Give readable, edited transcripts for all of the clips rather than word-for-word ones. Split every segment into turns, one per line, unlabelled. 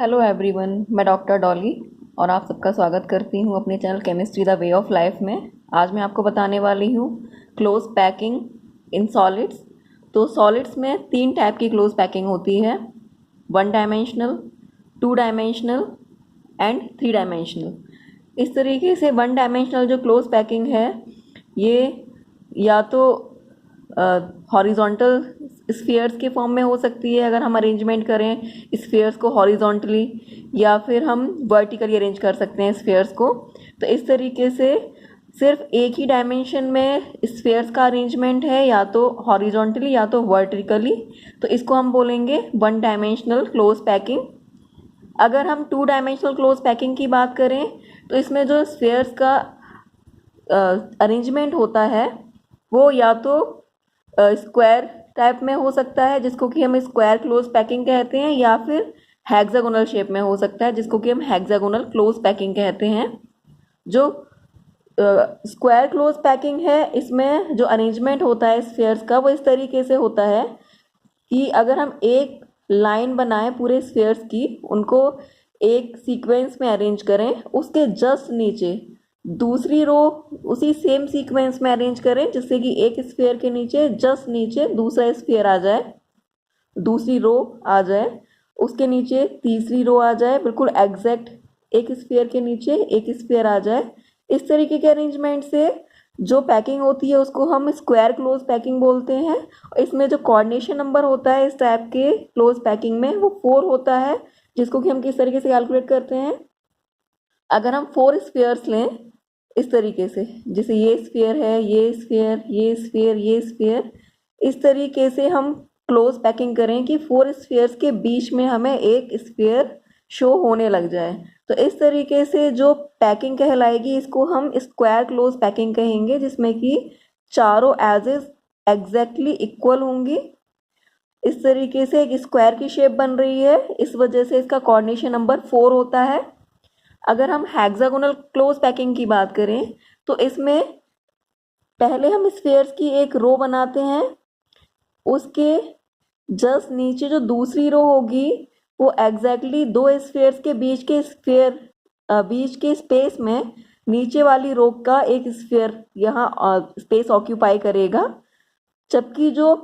Hello everyone, मैं doctor Dolly और आप सबका स्वागत करती हूँ अपने channel chemistry the way of life में। आज मैं आपको बताने वाली हूँ क्लोज पैकिंग इन सॉलिड्स। तो सॉलिड्स में तीन टाइप की क्लोज पैकिंग होती है, one dimensional, two dimensional and three dimensional. इस तरीके से वन डायमेंशनल जो क्लोज पैकिंग है ये या तो हॉरिजॉन्टल स्फीयर्स के फॉर्म में हो सकती है अगर हम अरेंजमेंट करें स्फीयर्स को हॉरिजॉन्टली, या फिर हम वर्टिकली अरेंज कर सकते हैं स्फीयर्स को। तो इस तरीके से सिर्फ एक ही डायमेंशन में स्फीयर्स का अरेंजमेंट है, या तो हॉरिजॉन्टली या तो वर्टिकली, तो इसको हम बोलेंगे वन डायमेंशनल क्लोज पैकिंग। अगर हम टू डायमेंशनल क्लोज पैकिंग की बात करें तो इसमें जो स्फीयर्स का अरेंजमेंट होता है वो या तो स्क्वायर टाइप में हो सकता है जिसको कि हम स्क्वायर क्लोज पैकिंग कहते हैं, या फिर हेक्सागोनल शेप में हो सकता है जिसको कि हम हेक्सागोनल क्लोज पैकिंग कहते हैं। जो स्क्वायर क्लोज पैकिंग है इसमें जो अरेंजमेंट होता है स्फीयर्स का वो इस तरीके से होता है कि अगर हम एक लाइन बनाएं पूरे स्फीयर्स की, उनको एक सीक्वेंस में अरेंज करें, उसके जस्ट नीचे दूसरी रो उसी सेम सीक्वेंस में अरेंज करें, जिससे कि एक स्फीयर के नीचे जस्ट नीचे दूसरा स्फीयर आ जाए, दूसरी रो आ जाए, उसके नीचे तीसरी रो आ जाए, बिल्कुल एग्जैक्ट एक स्फीयर के नीचे एक स्फीयर आ जाए। इस तरीके के अरेंजमेंट से जो पैकिंग होती है उसको हम स्क्वायर क्लोज पैकिंग बोलते हैं। इसमें जो कोऑर्डिनेशन नंबर होता है इस टाइप के क्लोज पैकिंग में वो 4 होता है, जिसको कि हम किस तरीके से कैलकुलेट करते हैं। अगर हम 4 स्फीयर्स लें इस तरीके से, जैसे ये स्फीयर है, ये स्फीयर, ये स्फीयर, ये स्फीयर, इस तरीके से हम क्लोज पैकिंग करें कि 4 स्फीयर्स के बीच में हमें एक स्फीयर शो होने लग जाए। तो इस तरीके से जो पैकिंग कहलाएगी इसको हम स्क्वायर क्लोज पैकिंग कहेंगे, जिसमें कि चारों एजेस एग्जैक्टली इक्वल होंगी। इस तरीके से एक स्क्वायर की शेप बन रही है, इस वजह से इसका कोऑर्डिनेशन नंबर 4 होता है। अगर हम हेक्सागोनल क्लोज पैकिंग की बात करें तो इसमें पहले हम स्फीयर्स की एक रो बनाते हैं, उसके जस्ट नीचे जो दूसरी रो होगी वो एग्जैक्टली दो स्फीयर्स के बीच के स्पेस में नीचे वाली रो का एक स्फीयर यहाँ स्पेस ऑक्यूपाई करेगा, जबकि जो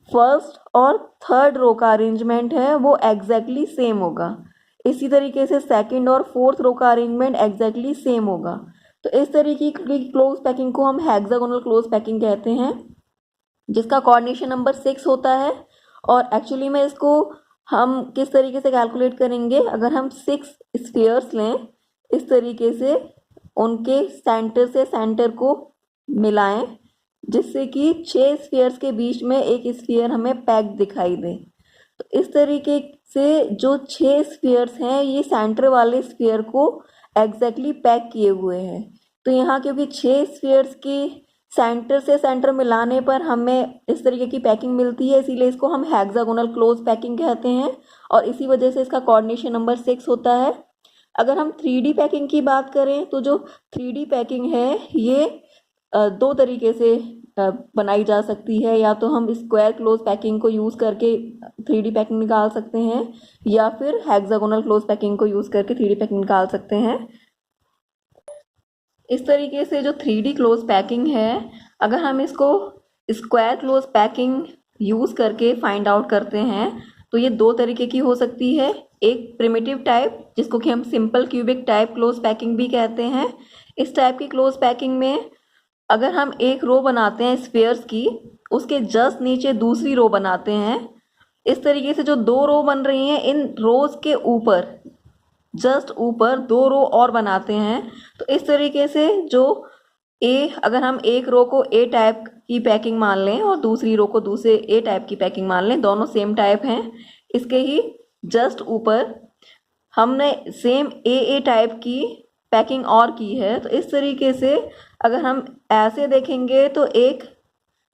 फर्स्ट और थर्ड रो का अरेंजमेंट है वो एग्जैक्टली सेम होगा। इसी तरीके से सेकंड और फोर्थ रो का अरेंजमेंट एग्जैक्टली सेम होगा। तो इस तरीके की क्लोज पैकिंग को हम हेक्सागोनल क्लोज पैकिंग कहते हैं, जिसका कोऑर्डिनेशन नंबर 6 होता है। और एक्चुअली में इसको हम किस तरीके से कैलकुलेट करेंगे, अगर हम 6 स्फीयर्स लें इस तरीके से उनके सेंटर से सेंटर को मिलाएं, जिससे कि 6 स्फीयर्स के बीच में एक स्फीयर हमें पैक दिखाई दे। तो इस तरीके से जो 6 स्फीयर्स हैं ये सेंटर वाले स्फीयर को एग्जैक्टली पैक किए हुए हैं। तो यहाँ क्योंकि 6 स्फीयर्स की सेंटर से सेंटर मिलाने पर हमें इस तरीके की पैकिंग मिलती है, इसीलिए इसको हम हेक्सागोनल क्लोज पैकिंग कहते हैं, और इसी वजह से इसका कोऑर्डिनेशन नंबर 6 होता है। अगर हम 3D पैकिंग की बात करें तो जो 3D पैकिंग है ये दो तरीके से बनाई जा सकती है, या तो हम स्क्वायर क्लोज पैकिंग को यूज़ करके 3D पैकिंग निकाल सकते हैं, या फिर हेक्सागोनल क्लोज पैकिंग को यूज़ करके 3D पैकिंग निकाल सकते हैं। इस तरीके से जो 3D क्लोज पैकिंग है, अगर हम इसको स्क्वायर क्लोज पैकिंग यूज़ करके फाइंड आउट करते हैं तो ये दो तरीके की हो सकती है। एक प्रिमिटिव टाइप, जिसको कि हम simple cubic type close packing भी कहते हैं। इस टाइप की क्लोज पैकिंग में अगर हम एक रो बनाते हैं स्फीयर्स की, उसके जस्ट नीचे दूसरी रो बनाते हैं, इस तरीके से जो दो रो बन रही हैं इन रोज के ऊपर जस्ट ऊपर दो रो और बनाते हैं। तो इस तरीके से जो अगर हम एक रो को ए टाइप की पैकिंग मान लें और दूसरी रो को दूसरे ए टाइप की पैकिंग मान लें, दोनों सेम टाइप हैं, इसके ही जस्ट ऊपर हमने सेम ए टाइप की पैकिंग और की है। तो इस तरीके से अगर हम ऐसे देखेंगे तो एक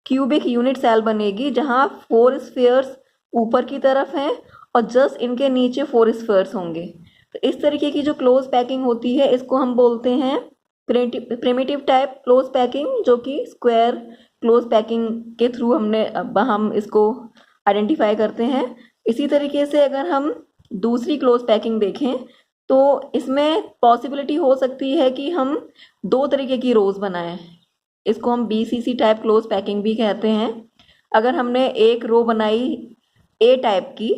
क्यूबिक यूनिट सेल बनेगी जहां 4 स्फीयर्स ऊपर की तरफ हैं और जस्ट इनके नीचे 4 स्फीयर्स होंगे। तो इस तरीके की जो क्लोज पैकिंग होती है इसको हम बोलते हैं प्रिमिटिव टाइप क्लोज पैकिंग, जो कि स्क्वायर क्लोज पैकिंग के थ्रू हम इसको आइडेंटिफाई करते हैं। इसी तरीके से अगर हम दूसरी क्लोज पैकिंग देखें तो इसमें पॉसिबिलिटी हो सकती है कि हम दो तरीके की रोज बनाएं। इसको हम BCC टाइप क्लोज पैकिंग भी कहते हैं। अगर हमने एक रो बनाई A टाइप की,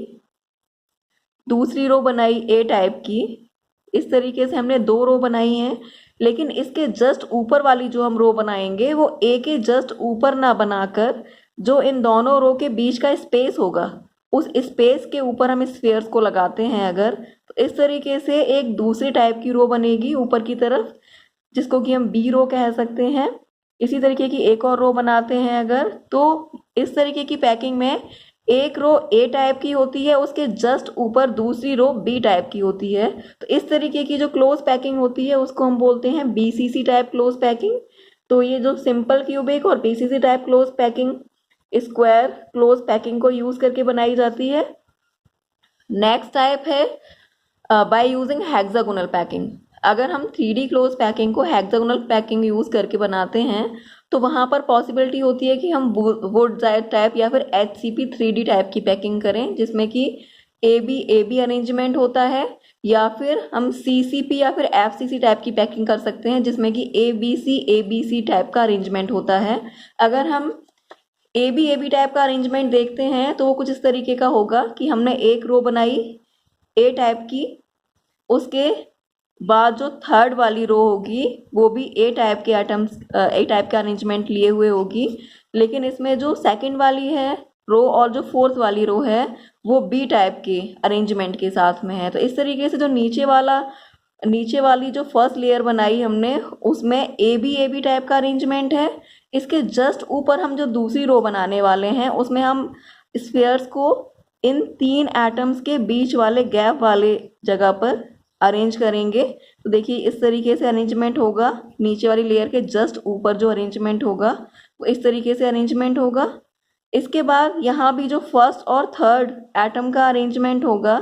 दूसरी रो बनाई A टाइप की, इस तरीके से हमने दो रो बनाई हैं, लेकिन इसके जस्ट ऊपर वाली जो हम रो बनाएंगे वो A के जस्ट ऊपर ना बनाकर जो इन दोनों रो के बीच का स्पेस होगा उस स्पेस के ऊपर हम स्फीयर्स को लगाते हैं अगर, तो इस तरीके से एक दूसरी टाइप की रो बनेगी ऊपर की तरफ, जिसको कि हम B रो कह सकते हैं। इसी तरीके की एक और रो बनाते हैं अगर, तो इस तरीके की पैकिंग में एक रो A टाइप की होती है, उसके जस्ट ऊपर दूसरी रो B टाइप की होती है। तो इस तरीके की जो क्लोज पैकिंग होती है उसको हम बोलते हैं BCC टाइप क्लोज पैकिंग। तो ये जो सिंपल क्यूबिक और BCC type close packing square close packing को यूज करके बनाई जाती है। नेक्स्ट टाइप है बाय यूजिंग हेक्सागोनल पैकिंग। अगर हम 3D क्लोज पैकिंग को हेक्सागोनल पैकिंग यूज करके बनाते हैं तो वहाँ पर पॉसिबिलिटी होती है कि हम वुड जायड टाइप या फिर HCP 3D टाइप की पैकिंग करें, जिसमें कि AB अरेंजमेंट होता है, या फिर हम CCP या फिर FCC टाइप की पैकिंग कर सकते हैं, जिसमें कि ABC टाइप का अरेंजमेंट होता है। अगर हम AB टाइप का अरेंजमेंट देखते हैं तो वो कुछ इस तरीके का होगा कि हमने एक रो बनाई A टाइप की, उसके बाद जो थर्ड वाली रो होगी वो भी A टाइप के आइटम्स A टाइप का अरेंजमेंट लिए हुए होगी, लेकिन इसमें जो सेकंड वाली है रो और जो फोर्थ वाली रो है वो B टाइप के अरेंजमेंट के साथ में है। तो इस तरीके से जो नीचे वाली जो फर्स्ट लेयर बनाई हमने उसमें AB टाइप का अरेंजमेंट है। इसके जस्ट ऊपर हम जो दूसरी रो बनाने वाले हैं उसमें हम स्फीयर्स को इन तीन एटम्स के बीच वाले गैप वाले जगह पर अरेंज करेंगे। तो देखिए इस तरीके से अरेंजमेंट होगा, नीचे वाली लेयर के जस्ट ऊपर जो अरेंजमेंट होगा वो इस तरीके से अरेंजमेंट होगा। इसके बाद यहाँ भी जो फर्स्ट और थर्ड एटम का अरेंजमेंट होगा,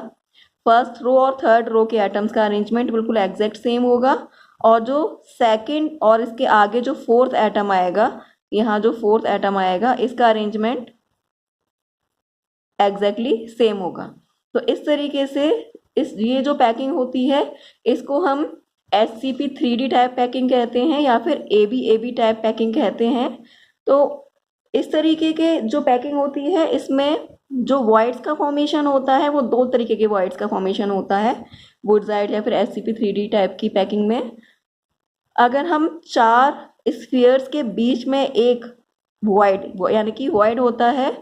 फर्स्ट रो और थर्ड रो के एटम्स का अरेंजमेंट बिल्कुल एग्जैक्ट सेम होगा, और जो सेकंड और इसके आगे जो फोर्थ एटम आएगा, यहाँ जो फोर्थ एटम आएगा इसका अरेंजमेंट एग्जैक्टली सेम होगा। तो इस तरीके से ये जो पैकिंग होती है इसको हम HCP 3D टाइप पैकिंग कहते हैं या फिर AB टाइप पैकिंग कहते हैं। तो इस तरीके के जो पैकिंग होती है इसमें जो वॉइड्स का फॉर्मेशन होता है वो दो तरीके के वॉइड्स का फॉर्मेशन होता है वुड जायड या फिर HCP 3D टाइप की पैकिंग में। अगर हम चार स्फीयर्स के बीच में एक वॉइड यानी कि वॉइड होता है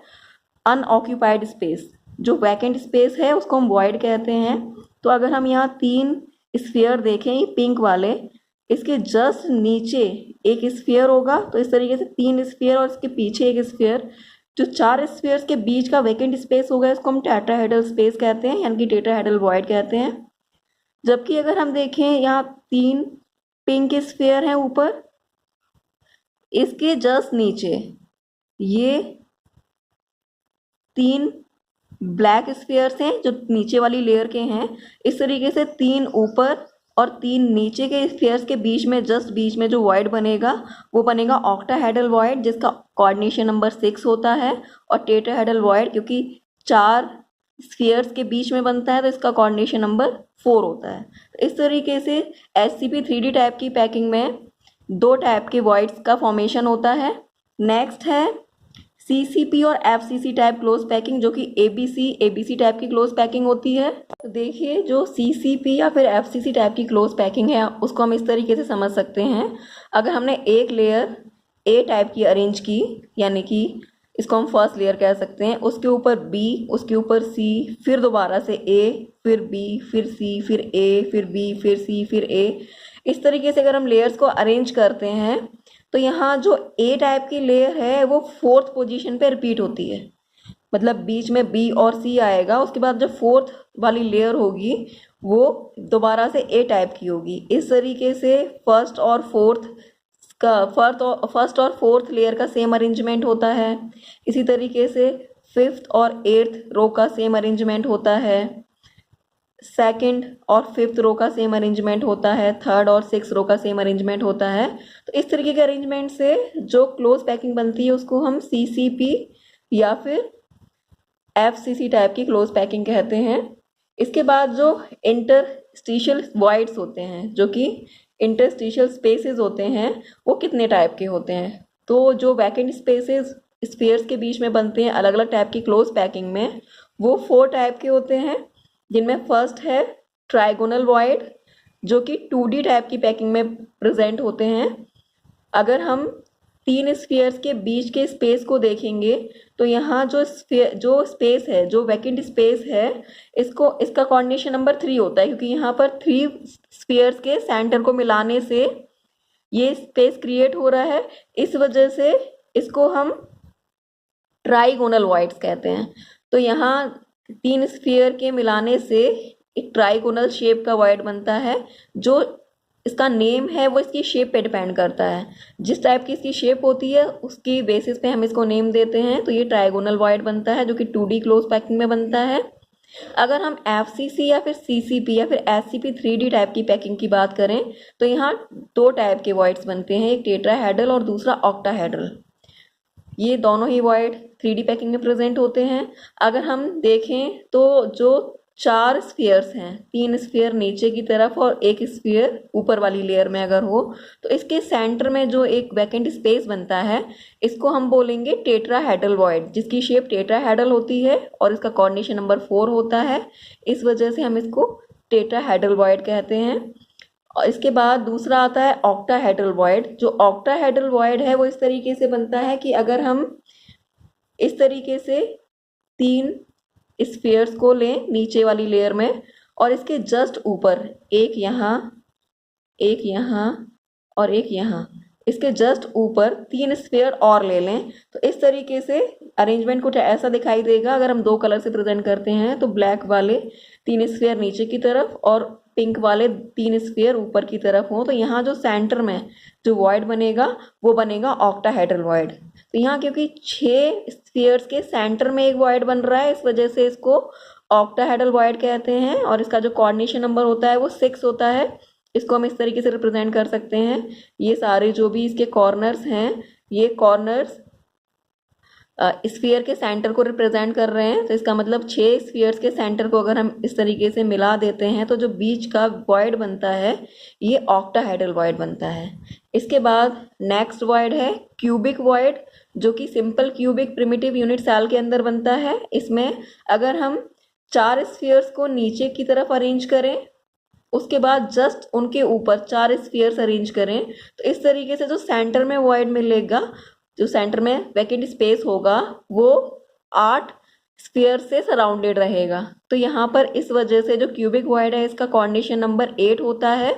अनऑक्यूपाइड स्पेस, जो वैकेंट स्पेस है उसको हम वॉइड कहते हैं। तो अगर हम यहाँ तीन स्फीयर देखें पिंक वाले, इसके जस्ट नीचे एक स्फीयर होगा, तो इस तरीके से तीन स्फीयर और इसके पीछे एक स्फीयर, जो चार स्फीयर्स के बीच का वैकेंट स्पेस होगा इसको हम टेट्राहेड्रल स्पेस कहते हैं यानी कि टेट्राहेड्रल वॉइड कहते हैं। जबकि अगर हम देखें यहाँ तीन पिंक स्फीयर हैं ऊपर, इसके जस्ट नीचे ये तीन ब्लैक स्फीयर्स हैं जो नीचे वाली लेयर के हैं। इस तरीके से तीन ऊपर और तीन नीचे के स्फीयर्स के बीच में जस्ट बीच में जो वॉइड बनेगा वो बनेगा ऑक्टाहेड्रल वॉइड, जिसका कोऑर्डिनेशन नंबर 6 होता है। और टेट्राहेड्रल वॉइड क्योंकि चार स्फीयर्स के बीच में बनता है तो इसका कोऑर्डिनेशन नंबर 4 होता है। तो इस तरीके से HCP 3D टाइप की पैकिंग में दो टाइप के वॉइड्स का फॉर्मेशन होता है। नेक्स्ट है CCP और FCC टाइप क्लोज पैकिंग, जो कि ABC टाइप की क्लोज पैकिंग होती है। तो देखिए जो CCP या फिर FCC टाइप की क्लोज पैकिंग है उसको हम इस तरीके से समझ सकते हैं। अगर हमने एक लेयर A टाइप की अरेंज की, यानी कि इसको हम फर्स्ट लेयर कह सकते हैं, उसके ऊपर B, उसके ऊपर C, फिर दोबारा से A, फिर B, फिर C, फिर A, फिर B, फिर C, फिर A, इस तरीके से अगर हम लेयर्स को अरेंज करते हैं तो यहाँ जो A टाइप की लेयर है वो फोर्थ पोजीशन पे रिपीट होती है, मतलब बीच में B और C आएगा, उसके बाद जो फोर्थ वाली लेयर होगी वो दोबारा से A टाइप की होगी। इस तरीके से फर्स्ट और फोर्थ लेयर का सेम अरेंजमेंट होता है। इसी तरीके से फिफ्थ और एट्थ रो का सेम अरेंजमेंट होता है, सेकंड और फिफ्थ रो का सेम अरेंजमेंट होता है, थर्ड और सिक्स रो का सेम अरेंजमेंट होता है। तो इस तरीके के अरेंजमेंट से जो क्लोज पैकिंग बनती है उसको हम CCP या फिर FCC टाइप की क्लोज पैकिंग कहते हैं। इसके बाद जो इंटरस्टिशियल वॉइड्स होते हैं, जो कि इंटरस्टिशियल स्पेसेस होते हैं, वो कितने टाइप के होते हैं? तो जो वैकेंट स्पेसेस स्फीयर्स के बीच में बनते हैं अलग अलग टाइप की क्लोज पैकिंग में, वो 4 टाइप के होते हैं, जिनमें फर्स्ट है ट्राइगोनल वॉइड, जो कि 2D टाइप की पैकिंग में प्रेजेंट होते हैं। अगर हम 3 स्फीयर्स के बीच के स्पेस को देखेंगे तो यहाँ जो स्पेस है, जो वैकेंट स्पेस है, इसका कोऑर्डिनेशन नंबर 3 होता है, क्योंकि यहाँ पर 3 स्फीयर्स के सेंटर को मिलाने से ये स्पेस क्रिएट हो रहा है। इस वजह से इसको हम ट्राइगोनल वॉइड्स कहते हैं। तो यहाँ 3 स्फीयर के मिलाने से एक ट्राइगोनल शेप का वॉइड बनता है। जो इसका नेम है वो इसकी शेप पे डिपेंड करता है, जिस टाइप की इसकी शेप होती है उसकी बेसिस पे हम इसको नेम देते हैं। तो ये ट्राइगोनल वॉइड बनता है, जो कि 2D क्लोज पैकिंग में बनता है। अगर हम FCC या फिर CCP या फिर SCP 3D टाइप की पैकिंग की बात करें तो यहाँ 2 टाइप के वॉइड्स बनते हैं, एक टेट्राहेड्रल और दूसरा ऑक्टाहेड्रल। ये दोनों ही वॉइड 3D पैकिंग में प्रेजेंट होते हैं। अगर हम देखें तो जो 4 स्फीयर्स हैं, 3 स्फीयर नीचे की तरफ और एक स्फीयर ऊपर वाली लेयर में अगर हो, तो इसके सेंटर में जो एक वैकेंट स्पेस बनता है, इसको हम बोलेंगे टेट्राहेड्रल वॉइड, जिसकी शेप टेट्राहेड्रल होती है और इसका कोऑर्डिनेशन नंबर 4 होता है। इस वजह से हम इसको टेट्राहेड्रल वॉइड कहते हैं। और इसके बाद दूसरा आता है ऑक्टाहेड्रल वॉइड। जो ऑक्टाहेड्रल वॉइड है वो इस तरीके से बनता है कि अगर हम इस तरीके से 3 स्फीयर्स को लें नीचे वाली लेयर में और इसके जस्ट ऊपर एक यहाँ और एक यहाँ, इसके जस्ट ऊपर 3 स्फीयर और ले लें, तो इस तरीके से अरेंजमेंट कुछ ऐसा दिखाई देगा। अगर हम 2 कलर से प्रेजेंट करते हैं तो ब्लैक वाले 3 स्फीयर नीचे की तरफ और पिंक वाले 3 स्फीयर ऊपर की तरफ हो, तो यहाँ जो सेंटर में जो वॉइड बनेगा वो बनेगा ऑक्टाहेड्रल वॉइड। तो यहाँ क्योंकि 6 स्फीयर्स के सेंटर में एक वॉइड बन रहा है, इस वजह से इसको ऑक्टाहेड्रल वॉइड कहते हैं। और इसका जो कोऑर्डिनेशन नंबर होता है वो 6 होता है। इसको हम इस तरीके से रिप्रेजेंट कर सकते हैं। ये सारे जो भी इसके कॉर्नर्स हैं, ये कॉर्नर्स स्फीयर के सेंटर को रिप्रेजेंट कर रहे हैं। तो इसका मतलब 6 स्फीयर्स के सेंटर को अगर हम इस तरीके से मिला देते हैं तो जो बीच का वॉइड बनता है ये ऑक्टाहेड्रल वॉइड बनता है। इसके बाद नेक्स्ट वॉइड है क्यूबिक वॉइड, जो कि simple cubic primitive unit cell के अंदर बनता है। इसमें अगर हम 4 स्फीयर्स को नीचे की तरफ अरेंज करें, उसके बाद जस्ट उनके ऊपर 4 स्फीयर्स अरेंज करें, तो इस तरीके से जो सेंटर में वॉइड मिलेगा, जो सेंटर में वैकेंट स्पेस होगा, वो 8 स्फीयर से सराउंडेड रहेगा। तो यहाँ पर इस वजह से जो क्यूबिक वॉइड है इसका कोऑर्डिनेशन नंबर 8 होता है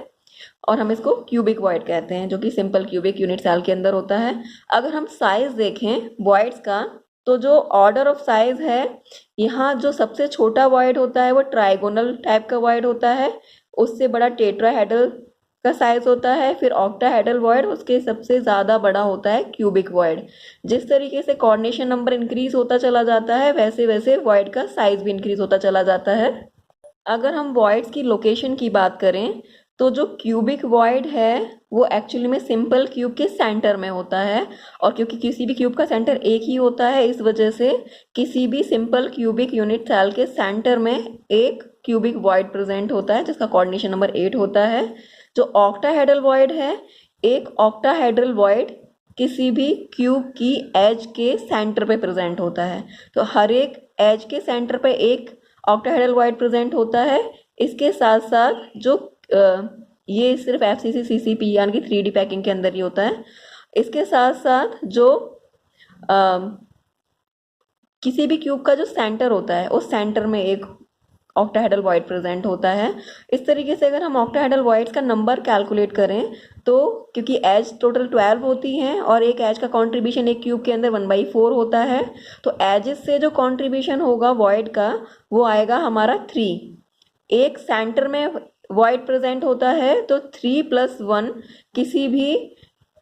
और हम इसको क्यूबिक वॉइड कहते हैं, जो कि सिंपल क्यूबिक यूनिट सेल के अंदर होता है। अगर हम साइज देखें वॉइड्स का, तो जो ऑर्डर ऑफ साइज है, यहाँ जो सबसे छोटा वॉइड होता है वो ट्राइगोनल टाइप का वॉइड होता है, उससे बड़ा टेट्राहेड्रल का साइज होता है, फिर ऑक्टाहेड्रल वॉइड, उसके सबसे ज़्यादा बड़ा होता है क्यूबिक वॉइड। जिस तरीके से कोऑर्डिनेशन नंबर इंक्रीज होता चला जाता है वैसे वैसे वॉइड का साइज भी इंक्रीज होता चला जाता है। अगर हम वॉइड्स की लोकेशन की बात करें तो जो क्यूबिक वॉइड है वो एक्चुअली में सिंपल क्यूब के सेंटर में होता है, और क्योंकि किसी भी क्यूब का सेंटर एक ही होता है, इस वजह से किसी भी सिंपल क्यूबिक यूनिट सेल के सेंटर में एक क्यूबिक वॉइड प्रेजेंट होता है, जिसका कोऑर्डिनेशन नंबर 8 होता है। जो ऑक्टाहेड्रल वॉइड है, एक ऑक्टाहेड्रल वॉइड किसी भी क्यूब की एज के सेंटर पे प्रेजेंट होता है। तो हर एक एज के सेंटर पे एक ऑक्टाहेड्रल वॉइड प्रेजेंट होता है। इसके साथ साथ जो ये सिर्फ FCC CCP यानी कि 3D पैकिंग के अंदर ही होता है। इसके साथ साथ जो किसी भी क्यूब का जो सेंटर होता है उस सेंटर में एक ऑक्टाहेड्रल वॉइड प्रेजेंट होता है। इस तरीके से अगर हम ऑक्टाहेड्रल वॉइड्स का नंबर कैलकुलेट करें तो क्योंकि एज टोटल 12 होती हैं और एक एज का कंट्रीब्यूशन एक क्यूब के अंदर 1/4 होता है, तो एजेस से जो कंट्रीब्यूशन होगा वॉइड का वो आएगा हमारा 3। एक सेंटर में वॉइड प्रेजेंट होता है तो 3 + 1 किसी भी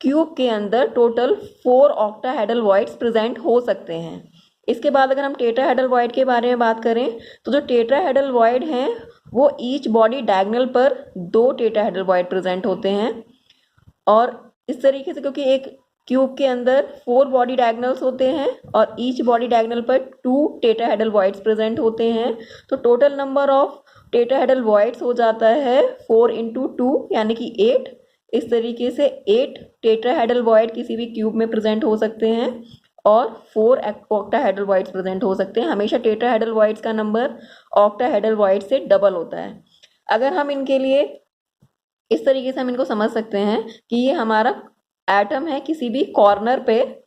क्यूब के अंदर टोटल 4 ऑक्टाहेड्रल वॉइड्स प्रेजेंट हो सकते हैं। इसके बाद अगर हम टेट्राहेड्रल वॉइड के बारे में बात करें तो जो टेट्राहेड्रल वॉइड हैं वो ईच बॉडी डायगोनल पर 2 टेट्राहेड्रल वॉइड प्रेजेंट होते हैं। और इस तरीके से क्योंकि एक क्यूब के अंदर 4 बॉडी डायगोनल्स होते हैं और ईच बॉडी डायगोनल पर 2 टेट्राहेड्रल वॉइड्स प्रेजेंट होते हैं, तो total number of tetrahedral voids हो जाता है 4 × 2 यानी कि 8। इस तरीके से 8 टेट्राहेड्रल वॉइड किसी भी क्यूब में प्रेजेंट हो सकते हैं और 4 ऑक्टाहेड्रल वॉइड्स प्रेजेंट हो सकते हैं। हमेशा टेट्राहेड्रल वॉइड्स का नंबर ऑक्टाहेड्रल वॉइड से डबल होता है। अगर हम इनके लिए इस तरीके से हम इनको समझ सकते हैं कि ये हमारा एटम है किसी भी कॉर्नर पे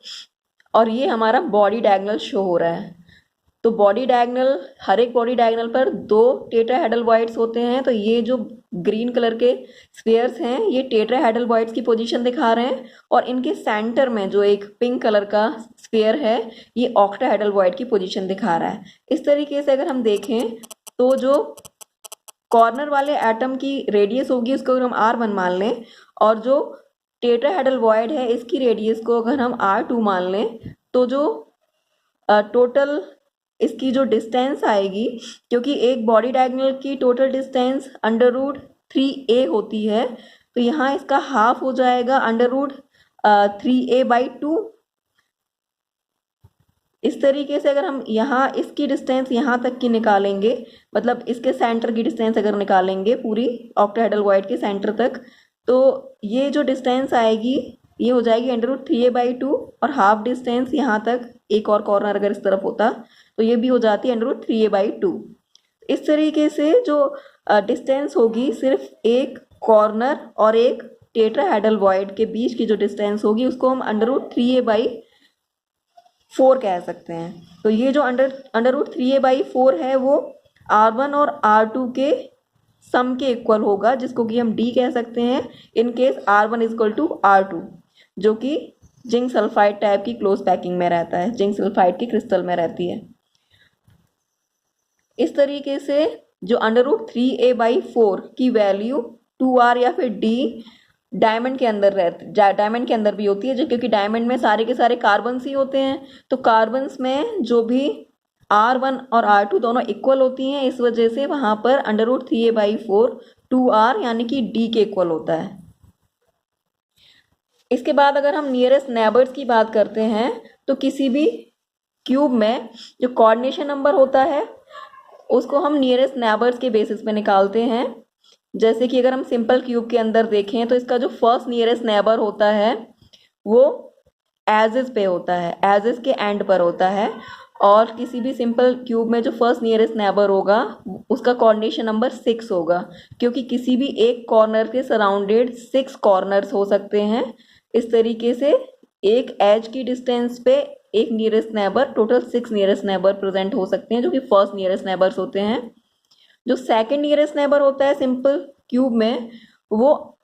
और ये हमारा बॉडी डायगोनल शो हो रहा है। तो बॉडी डायगोनल, हर एक बॉडी डायगोनल पर 2 टेट्राहेड्रल वॉइड्स होते हैं। तो ये जो ग्रीन कलर के स्फीयर्स हैं ये टेट्राहेड्रल वॉइड्स की पोजीशन दिखा रहे हैं और इनके सेंटर में जो एक पिंक कलर का स्फीयर है ये ऑक्टाहेड्रल वॉइड की पोजीशन दिखा रहा है। इस तरीके से अगर हम देखें तो जो कॉर्नर वाले एटम की रेडियस होगी उसको अगर हम R1 मान लें और जो टेट्राहेड्रल वॉइड है इसकी रेडियस को अगर हम R2 मान लें तो जो टोटल इसकी जो डिस्टेंस आएगी, क्योंकि एक बॉडी डायगोनल की टोटल डिस्टेंस √3a होती है तो यहाँ इसका हाफ हो जाएगा √3a/2। इस तरीके से अगर हम यहाँ इसकी डिस्टेंस यहाँ तक की निकालेंगे, मतलब इसके सेंटर की डिस्टेंस अगर निकालेंगे पूरी ऑक्टाहेड्रल वॉइड के सेंटर तक, तो ये जो डिस्टेंस आएगी ये हो जाएगी √3a/2 और हाफ डिस्टेंस यहाँ तक एक और कॉर्नर अगर इस तरफ होता तो ये भी हो जाती है √3a/2। इस तरीके से जो डिस्टेंस होगी सिर्फ एक कॉर्नर और एक टेट्राहेड्रल वॉइड के बीच की जो डिस्टेंस होगी उसको हम √3a/4 कह सकते हैं। तो ये जो √3a/4 है वो R1 और R2 के सम के इक्वल होगा, जिसको कि हम D कह सकते हैं इन केस R1 = R2, जो कि जिंक सल्फाइड टाइप की क्लोज पैकिंग में रहता है, जिंक सल्फाइड की क्रिस्टल में रहती है। इस तरीके से जो √3a/4 की वैल्यू 2R या फिर D डायमंड के अंदर डायमंड के अंदर भी होती है, जो क्योंकि डायमंड में सारे के सारे कार्बन्स ही होते हैं तो कार्बन्स में जो भी R1 और R2 दोनों इक्वल होती हैं, इस वजह से वहाँ पर √3a/4 2R यानी कि D के इक्वल होता है। इसके बाद अगर हम नियरेस्ट नेबर्स की बात करते हैं तो किसी भी क्यूब में जो कोऑर्डिनेशन नंबर होता है उसको हम नियरेस्ट नेबर्स के बेसिस पे निकालते हैं। जैसे कि अगर हम सिंपल क्यूब के अंदर देखें तो इसका जो फर्स्ट नियरेस्ट नेबर होता है वो एजेस पे होता है, एजेस के एंड पर होता है। और किसी भी सिंपल क्यूब में जो फर्स्ट नियरेस्ट नेबर होगा उसका कोऑर्डिनेशन नंबर 6 होगा, क्योंकि किसी भी एक कॉर्नर के सराउंडेड 6 कॉर्नर्स हो सकते हैं। इस तरीके से एक एज की डिस्टेंस पे एक nearest neighbour, total 6 nearest neighbour present हो सकते हैं जो कि फर्स्ट नियरेस्ट नेबर्स होते हैं। जो सेकंड नियरेस्ट नेबर होता है सिंपल क्यूब में वो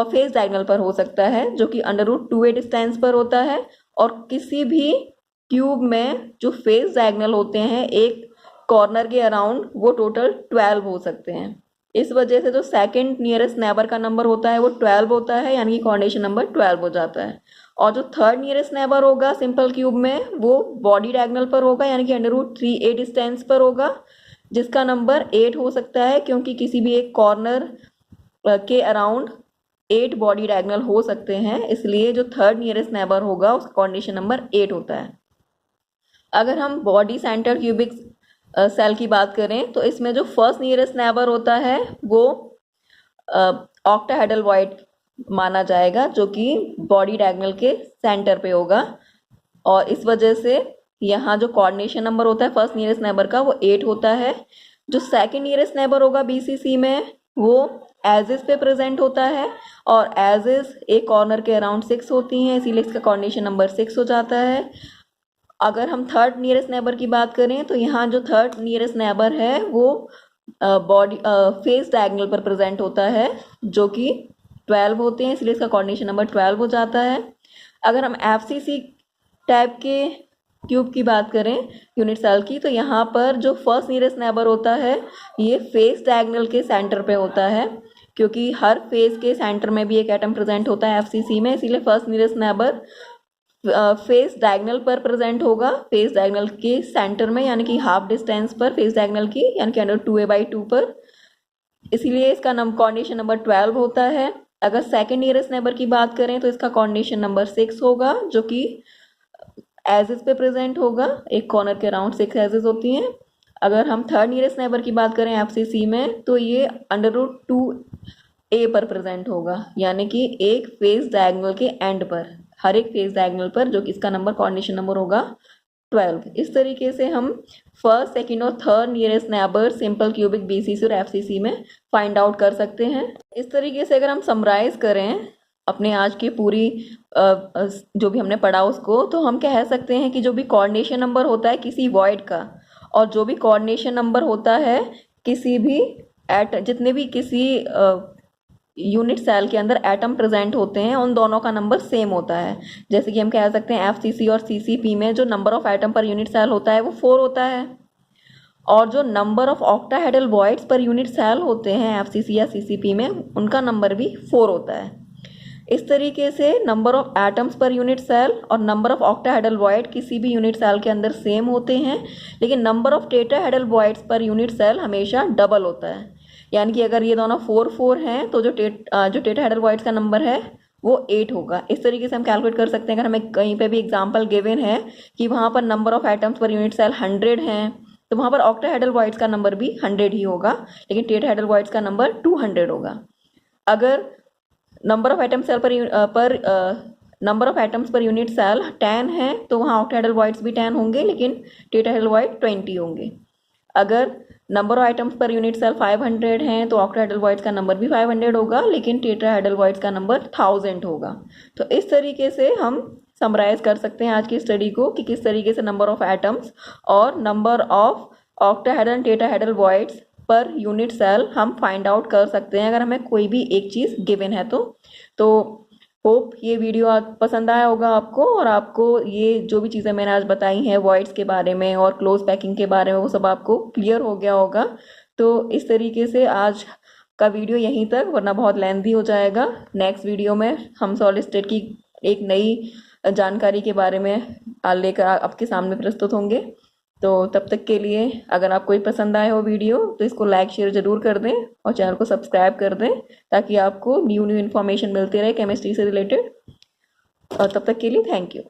फेस डायगोनल पर हो सकता है जो कि √2a डिस्टेंस पर होता है। और किसी भी क्यूब में जो फेस डायगोनल होते हैं एक कॉर्नर के अराउंड वो टोटल 12 हो सकते हैं। इस वजह से जो सेकंड नियरेस्ट नेबर का नंबर होता है वो 12 होता है, यानी कि कोऑर्डिनेशन नंबर 12 हो जाता है। और जो थर्ड नियरेस्ट नेबर होगा सिंपल क्यूब में वो बॉडी डायगोनल पर होगा, यानी कि √3a डिस्टेंस पर होगा, जिसका नंबर 8 हो सकता है, क्योंकि किसी भी एक कॉर्नर के अराउंड 8 बॉडी डायगोनल हो सकते हैं, इसलिए जो थर्ड नियरेस्ट नेबर होगा उसका कोऑर्डिनेशन नंबर 8 होता है। अगर हम बॉडी सेंटर क्यूबिक सेल की बात करें तो इसमें जो फर्स्ट नियरेस्ट नेबर होता है वो ऑक्टाहेड्रल वॉइड माना जाएगा, जो कि बॉडी डायगोनल के सेंटर पे होगा। और इस वजह से यहाँ जो कोऑर्डिनेशन नंबर होता है फर्स्ट नियरेस्ट नेबर का वो 8 होता है। जो सेकंड नियरेस्ट नेबर होगा BCC में वो एजेस पे प्रेजेंट होता है और एजेस एक कॉर्नर के अराउंड 6 होती हैं, इसीलिए इसका कोऑर्डिनेशन नंबर 6 हो जाता है। अगर हम थर्ड नियरेस्ट नेबर की बात करें तो यहाँ जो थर्ड नियरेस्ट नेबर है वो बॉडी फेस डायगोनल पर प्रेजेंट होता है, जो कि 12 होते हैं, इसलिए इसका कोऑर्डिनेशन नंबर 12 हो जाता है। अगर हम FCC टाइप के क्यूब की बात करें यूनिट सेल की तो यहाँ पर जो फर्स्ट नियरेस्ट नेबर होता है ये फेस डायगोनल के सेंटर पे होता है, क्योंकि हर फेस के सेंटर में भी एक एटम प्रेजेंट होता है FCC में, इसीलिए first nearest neighbour face diagonal पर प्रेजेंट होगा, फेस डायगोनल के सेंटर में, यानी कि हाफ डिस्टेंस पर फेस डायगोनल की, यानी कि √2a/2 पर, इसीलिए इसका कोऑर्डिनेशन नंबर 12 होता है। अगर सेकंड नियरेस्ट नेबर की बात करें तो इसका कोऑर्डिनेशन नंबर 6 होगा, जो कि एजेस पे प्रेजेंट होगा, एक कॉर्नर के अराउंड 6 एजेस होती हैं। अगर हम थर्ड नियरेस्ट नेबर की बात करें एफसीसी में, तो ये √2a पर प्रेजेंट होगा, यानी कि एक फेज डायगोनल के एंड पर, हर एक फेज डायगोनल पर, जो कि इसका नंबर कोऑर्डिनेशन नंबर होगा 12। इस तरीके से हम फर्स्ट, सेकंड और third nearest neighbour simple, cubic, BCC और एफसीसी में फाइंड आउट कर सकते हैं। इस तरीके से अगर हम समराइज करें अपने आज की पूरी जो भी हमने पढ़ा उसको, तो हम कह सकते हैं कि जो भी कोऑर्डिनेशन नंबर होता है किसी वॉइड का, और जो भी कोऑर्डिनेशन नंबर होता है किसी भी जितने भी किसी यूनिट सेल के अंदर एटम प्रेजेंट होते हैं, उन दोनों का नंबर सेम होता है। जैसे कि हम कह सकते हैं एफसीसी और सीसीपी में जो number of atom per unit cell होता है वो 4 होता है, और जो number of octahedral voids per unit cell होते हैं एफसीसी या सीसीपी में, उनका नंबर भी 4 होता है। इस तरीके से number of atoms per unit cell और नंबर ऑफ ऑक्टाहेड्रल वॉइड किसी भी यूनिट सेल के अंदर सेम होते हैं, लेकिन number of tetrahedral voids per unit cell हमेशा डबल होता है। यानी कि अगर ये दोनों 4 हैं तो जो टेट्राहेड्रल वॉइड्स का नंबर है वो 8 होगा। इस तरीके से हम कैलकुलेट कर सकते हैं। अगर हमें कहीं पे भी एग्जांपल गिवन है कि वहाँ पर number of atoms per unit cell 100 हैं, तो वहाँ पर ऑक्टाहेड्रल वॉइड्स का नंबर भी 100 ही होगा, लेकिन टेट्राहेड्रल वॉइड्स का नंबर 200 होगा। अगर number of atoms per unit cell 10 है, तो वहाँ ऑक्टाहेड्रल वॉइड्स भी 10 होंगे, लेकिन टेट्राहेड्रल वॉइड 20 होंगे। अगर number of items per unit cell 500 हैं, तो ऑक्टाहेड्रल वॉइड्स का नंबर भी 500 होगा, लेकिन टेट्राहेड्रल वॉइड्स का नंबर 1000 होगा। तो इस तरीके से हम समराइज कर सकते हैं आज की स्टडी को कि किस तरीके से नंबर ऑफ एटम्स और number of octahedral and tetrahedral voids per unit cell हम फाइंड आउट कर सकते हैं अगर हमें कोई भी एक चीज़ गिवन है तो होप ये वीडियो पसंद आया होगा आपको, और आपको ये जो भी चीज़ें मैंने आज बताई हैं वॉइड्स के बारे में और क्लोज पैकिंग के बारे में, वो सब आपको क्लियर हो गया होगा। तो इस तरीके से आज का वीडियो यहीं तक, वरना बहुत लेंथी हो जाएगा। नेक्स्ट वीडियो में हम सॉलिड स्टेट की एक नई जानकारी के बारे में लेकर आपके सामने प्रस्तुत होंगे। तो तब तक के लिए अगर आपको ये पसंद आए हो वीडियो, तो इसको लाइक शेयर ज़रूर कर दें और चैनल को सब्सक्राइब कर दें, ताकि आपको न्यू इन्फॉर्मेशन मिलती रहे केमिस्ट्री से रिलेटेड। और तब तक के लिए थैंक यू।